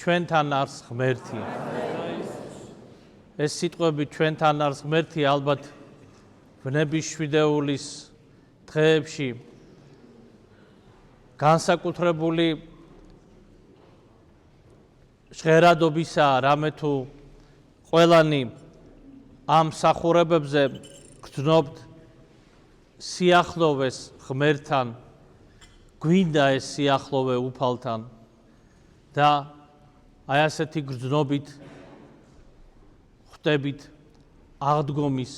ჩვენთან არის ღმერთი. ეს სიტყვები ჩვენთან არის ღმერთი ალბათ ვნების შვიდეულის დღეებში განსაკუთრებული ჟღერადობისაა, რამე თუ ყველანი ამ სახურებებზე გრძნობთ სიახლოვეს ღმერთთან, გვინდა ეს სიახლოვე უფალთან და აი ასეთი გრძნობით ხვდებით აღდგომის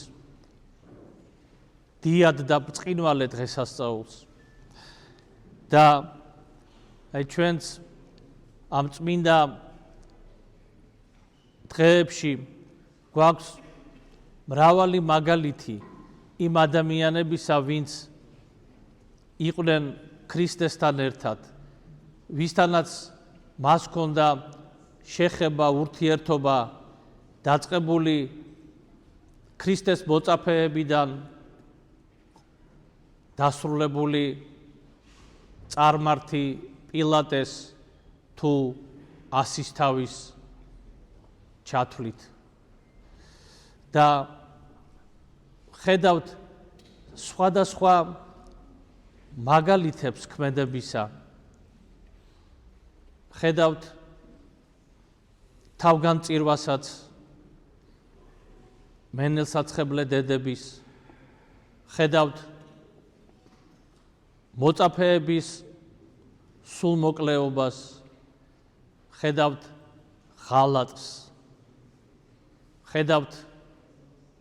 დიად და ბრწყინვალე დღესასწაულს და აი ჩვენც ამ წმინდა დღეებში გვაქვს მრავალი მაგალითი იმ ადამიანებისა, ვინც იყვნენ ქრისტესთან ერთად, ვისთანაც მას ჰქონდა შეხება, ურთიერთობა დაწყებული ქრისტეს მოწაფეებიდან, დასრულებული წარმართი პილატეს თუ ასისთავის ჩათვლით. და ხედავთ სხვადასხვა მაგალითებს ქმედებისა. ხედავთ თავგანწირვასაც მენელსაცხებლე დედების, ხედავთ მოწაფეების სულმოკლეობას, ხედავთ ღალატს, ხედავთ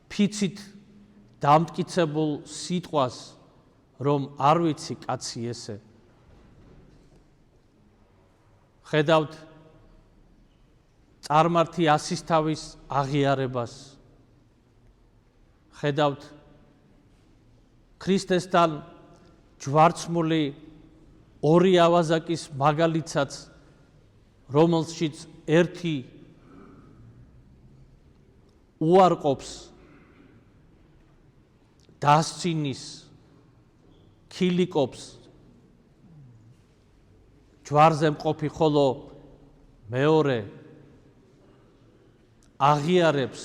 ფიცით დამტკიცებულ სიტყვას, რომ არ ვიცი კაცი ესე. ხედავთ წარმართი ასისთავის აღიარებას. ხედავთ ქრისტესთან ჯვარცმული ორი ავაზაკის მაგალითსაც, რომელშიც ერთი უარყოფს დასცინის, ქილიკობს ჯვარზე მყოფი, ხოლო მეორე აღიარებს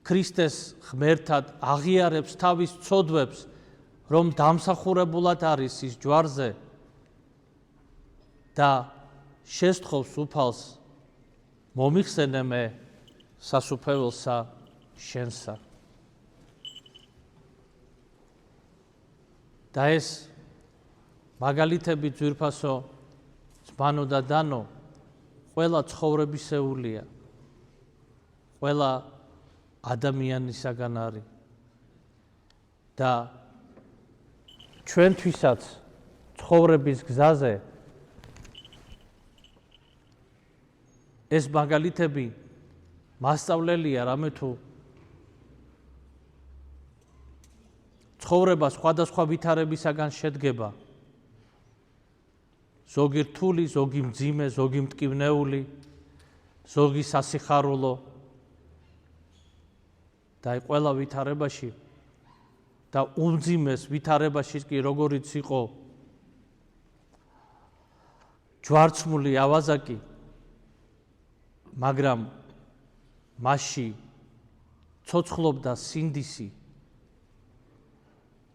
ქრისტეს ღმერთად, აღიარებს თავის ცოდვებს, რომ დამსახურებულად არის ის ჯვარზე და შესთხოვს უფალს, მომიხსენე მე სასუფეველსა შენსა. და ეს მაგალითები ძვირფასო, ძმანო და დანო, ყველა ცხოვრებისეულია, ყველა ადამიანისაგან არის და ჩვენთვისაც ცხოვრების გზაზე ეს მაგალითები მასწავლელია, რამე თუ ცხოვრება სხვადასხვა ვითარებისაგან შედგება, ზოგი რთული, ზოგი მძიმე, ზოგი მტკივნეული, ზოგი სასიხარულო და აი ყველა ვითარებაში და უმძიმეს ვითარებაში კი როგორიც იყო ჯვარცმული ავაზაკი, მაგრამ მასში ცოცხლობდა სინდისი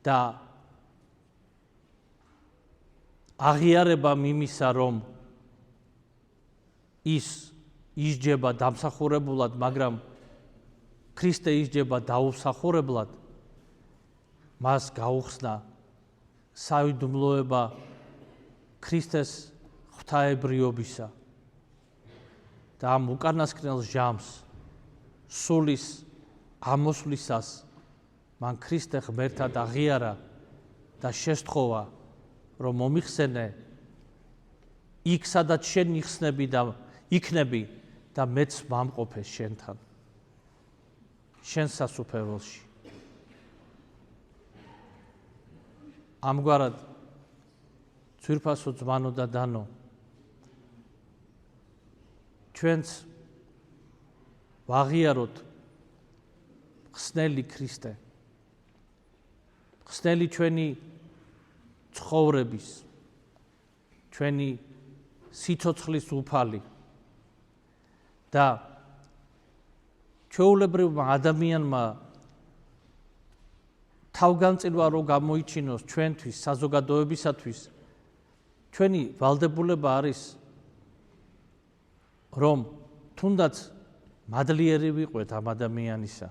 და აღიარება მიმისა, რომ ის ისჯება დამსახურებულად, მაგრამ ქრისტე ისჯება დაუსახურებლად, მას გაუხსნა საიდუმლოება ქრისტეს ღვთაებრიობისა და ამ უკანასკნელ ჟამს, სულის ამოსვლისას მან ქრისტე ღმერთად აღიარა და შესთხოვა, რომ მომიხსენე იქ, სადაც შენ იქნები და მეც ვამყოფე შენთან, შენ სასუფეველში. ამგვარად, ძვირფასო ძმანო და დანო, ჩვენც ვაღიაროთ ხსნელი ქრისტე, ხსნელი ჩვენი ცხოვრების, ჩვენი სიცოცხლის უფალი და ჩვეულებრივმა ადამიანმა თავგანწირვა რო გამოიჩინოს ჩვენთვის, საზოგადოებისათვის, ჩვენი ვალდებულება არის, რომ თუნდაც მადლიერი ვიყვეთ ამ ადამიანისა.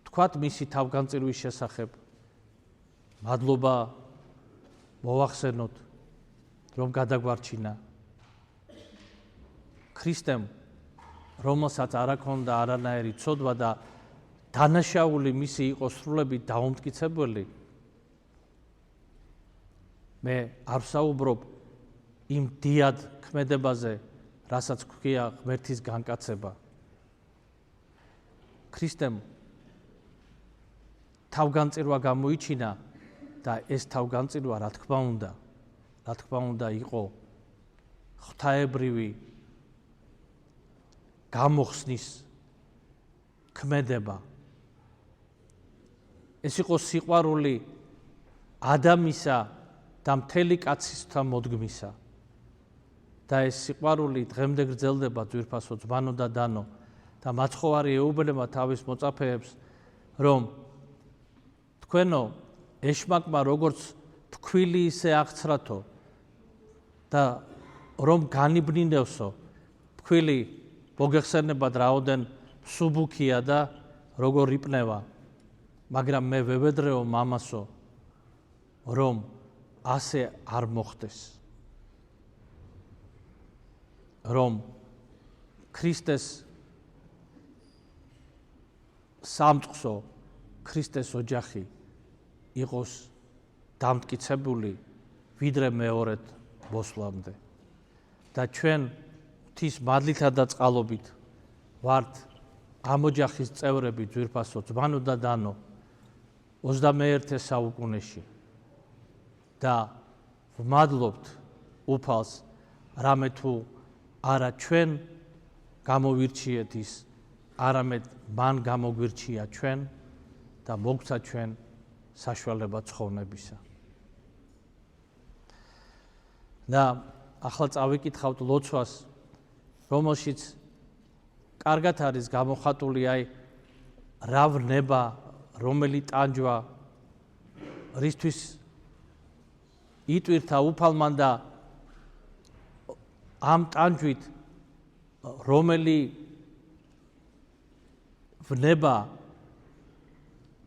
თქვათ მისი თავგანწირვის შესახებ, მადლობა მოვახსენოთ, რომ გადაგვარჩინა. ქრისტემ, რომელსაც არ აქონდა არანაირი ცოდვა და დანაშაული მისი იყო სრულებით დაუმტკიცებელი, მე არ ვსაუბრობ იმ დიად ქმედებაზე, რასაც გვქვია ღმერთის განკაცება. ქრისტემ თავგანწირვა გამოიჩინა და ეს თავგანწირვა რა თქმა უნდა იყო ღვთაებრივი გამოხსნის ქმედება. ეს იყო სიყვარული ადამისა და მთელი კაცისთა მოდგმისა. და ეს სიყვარული დღემდე გრძელდება ძვირფასო ძმანო და დანო და მაცხოვარი ეუბნება თავის მოწაფეებს, რომ თქვენო ეშმაკმა როგორც ფქვილი ისე აღცრათო და რომ განიბნინდევსო, ფქვილი მოგეხსენებათ რაოდენ მსუბუქია და როგორ იპნევა, მაგრამ მე ვევედრეო მამასო, რომ ასე არ მოხდეს. რომ ქრისტეს სამწყსო, ქრისტეს ოჯახი იყოს დამტკიცებული ვიდრე მეორედ მოსვლამდე. და ჩვენ ღვთის მადლითა და წყალობით ვართ ამ ოჯახის წევრები ძვირფასო ძმანო და დანო 21 საუკუნეში და ვმადლობთ უფალს, რამე თუ არა ჩვენ გამოვირჩიეთ ის, არამედ მან გამოგვირჩია ჩვენ და მოგცა ჩვენ საშუალება ცხოვრებისა. და ახლა წავიკითხავთ ლოცვას, რომელშიც კარგად არის გამოხატული რა ვნება, რომელი ტანჯვა რისთვის იტვირთა უფალმა და ამ ტანჯვით რომელი ვნება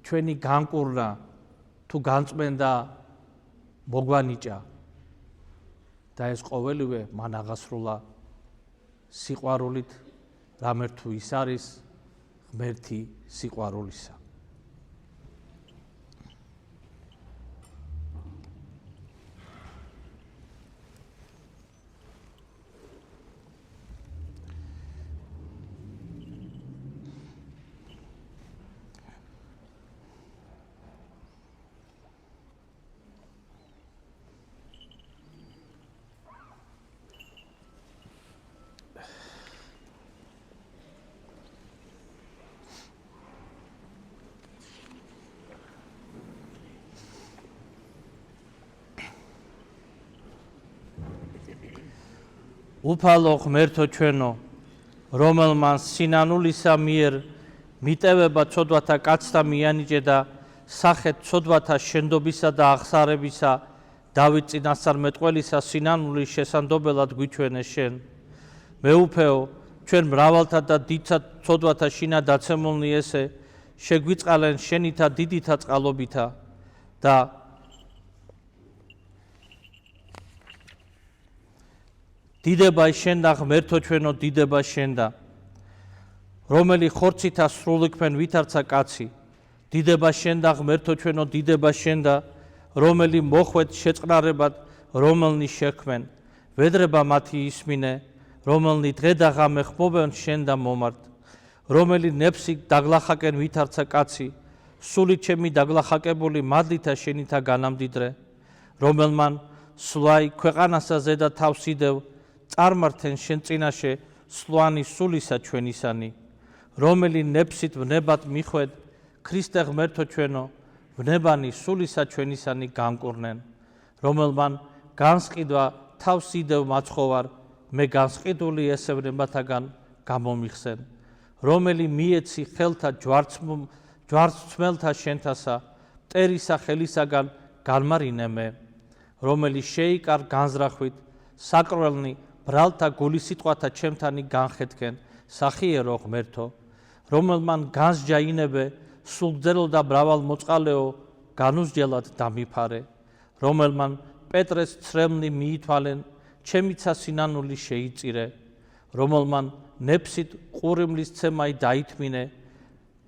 ჩვენი განკურნა თუ განწმენდა მოგვანიჭა და ეს ყოველივე მან აღასრულა სიყვარულით, რამე თუ ის არის ღმერთი სიყვარულისა. უფალო ღმერთო ჩვენო, რომელმან სინანულისა მიერ მიტევება ცოდვათა კაცთა მიანიჭე და სახეთ ცოდვათა შენდობისა და აღსარებისა დავით წინასწარმეტყველისა სინანულის შესანდობელად გვიჩვენე შენ. მეუფეო, ჩვენ მრავალთა და დიდთა ცოდვათა შინა დაცემულნი ესე შეგვიწყალენ შენითა დიდითა წყალობითა და დიდება შენდა ღმერთო ჩვენო, დიდება შენდა, რომელი ხორცითა სრულიქმენ ვითარცა კაცი. დიდება შენდა ღმერთო ჩვენო, დიდება შენდა, რომელი მოხვეთ შეწყნარებად, რომელნი შექმენ. ვედრება მათი ისმინე, რომელნი დღე და ღამე ხმობენ შენდა მომართ. რომელი ნეფსი დაგლახაკენ ვითარცა კაცი, სულით ჩემი დაგლახაკებული მადლითა შენითა განამდიდრე. რომელმან სლაი ქვეყანასა ზედა თავს იდევ, წარმართენ შენ წინაშე სლვანი სულისა ჩვენისანი. რომელი ნეფსით ვნებად მიხვედ, ქრისტე ღმერთო ჩვენო, ვნებანი სულისა ჩვენისანი განკურნენ. რომელმან განსყიდვა თავს იდევ მაცხოვარ, მე განსყიდული ესევნებათაგან გამომიხსენ, რომელი მიეცი ხელთა ჯვარცმელთა შენთასა, მტერისა ხელისაგან განმარინე, რომელი შეიკარ განზრახვით, საკრველნი ბრალთა გულისიტყვათა ჩემთანი განხეთქენ, სახიერო ღმერთო, რომელმან განსჯაინებე, სულგძელო და მრავალ მოწყალეო, განუსჯელად დამიფარე, რომელმან პეტრეს ცრემლნი მიითვალენ, ჩემიცა სინანული შეიწირე, რომელმან ნეფსით ყურიმლის ცემაი დაითმინე,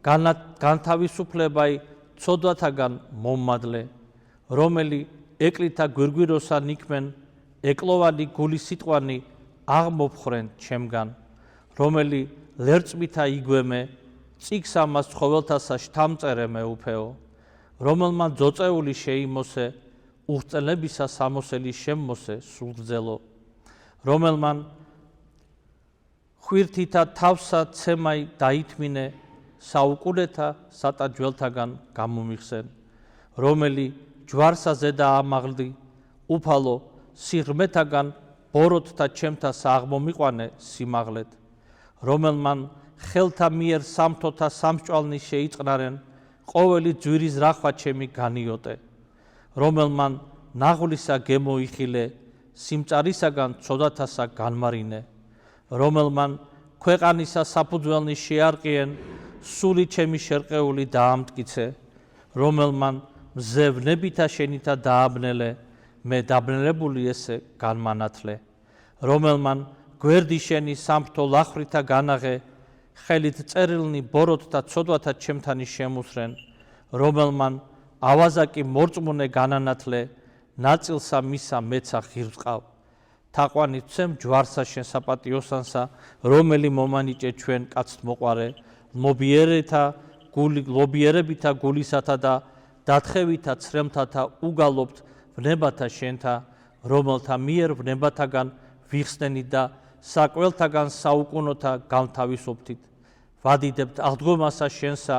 განთავისუფლებაი ცოდვათაგან მომმადლე, რომელი ეკლითა გვირგვიროსან იქმენ, ეკლოვანი გულისიტყვანი აღმოფხრენ ჩემგან, რომელი ლერწმითა იგვემე, წიგს ამას ცხოველთასა შთამწერე მეუფეო, რომელმან ძოწეული შეიმოსე, უღწელებისა სამოსელი შემმოსე სულგძელო, რომელმან ხვირთითა თავსა ცემაი დაითმინე, საუკუნეთა სატაჯველთაგან გამომიხსენ, რომელი ჯვარსა ზედა ამაღლდი, უფალო სიღრმეთაგან ბოროტთა ჩემთას აღმომიყვანე სიმაღლეთ, რომელმან ხელთა მიერ სამთოთა სამსჭვალნი შეიწყნარენ, ყოველი ძვირის რახვა ჩემი განიოტე, რომელმან ნაღვლისა გემოიხილე, სიმწარისაგან ცოდათასა განმარინე, რომელმან ქვეყანისა საფუძველნი შეარყიენ, სული ჩემი შერყეული დაამტკიცე, რომელმან მზევნებითა შენითა დააბნელე, მე დაბნელებული ესე განმანათლე, რომელმან გვერდი შენი სამთო ლახვრითა განაღე, ხელით წერილნი ბოროტთა ცოდვათა ჩემთანი შემუსრენ, რომელმან ავაზაკი მორწმუნე განანათლე, ნაწილსა მისა მეცა ღირსყავ, თაყვანი ვცემ ჯვარსა შენ საპატიოსანსა, რომელი მომანიჭე ჩვენ კაცთ მოყარე, ლობიერებითა გულისათა და დათხევითა ცრემთათა უგალობთ ვნებათა შენთა, რომელთა მიერ ვნებათაგან ვიხსნენით და საკველთაგან საუკუნოთა განთავისუფლით, ვადიდებთ აღდგომასა შენსა,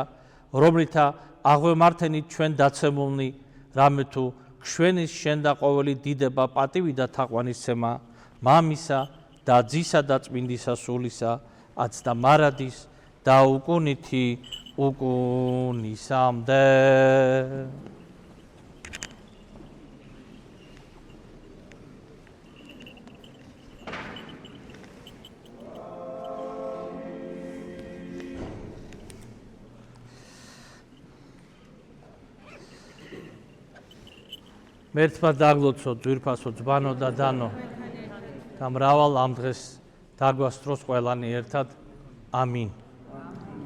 რომლითა აღვემართენით ჩვენ დაცემულნი, რამე თუ გშვენის შენ და ყოველი დიდება პატივი და თაყვანისცემა, მამისა და ძისა და წმინდისა სულისა, აც და მარადის და უკუნითი უკუნისამდე. მერთმა დაგლოცო ძვირფასო ძბანო და დანო და მრავალ ამ დღეს დაგვასწროს ყველანი ერთად. ამინ.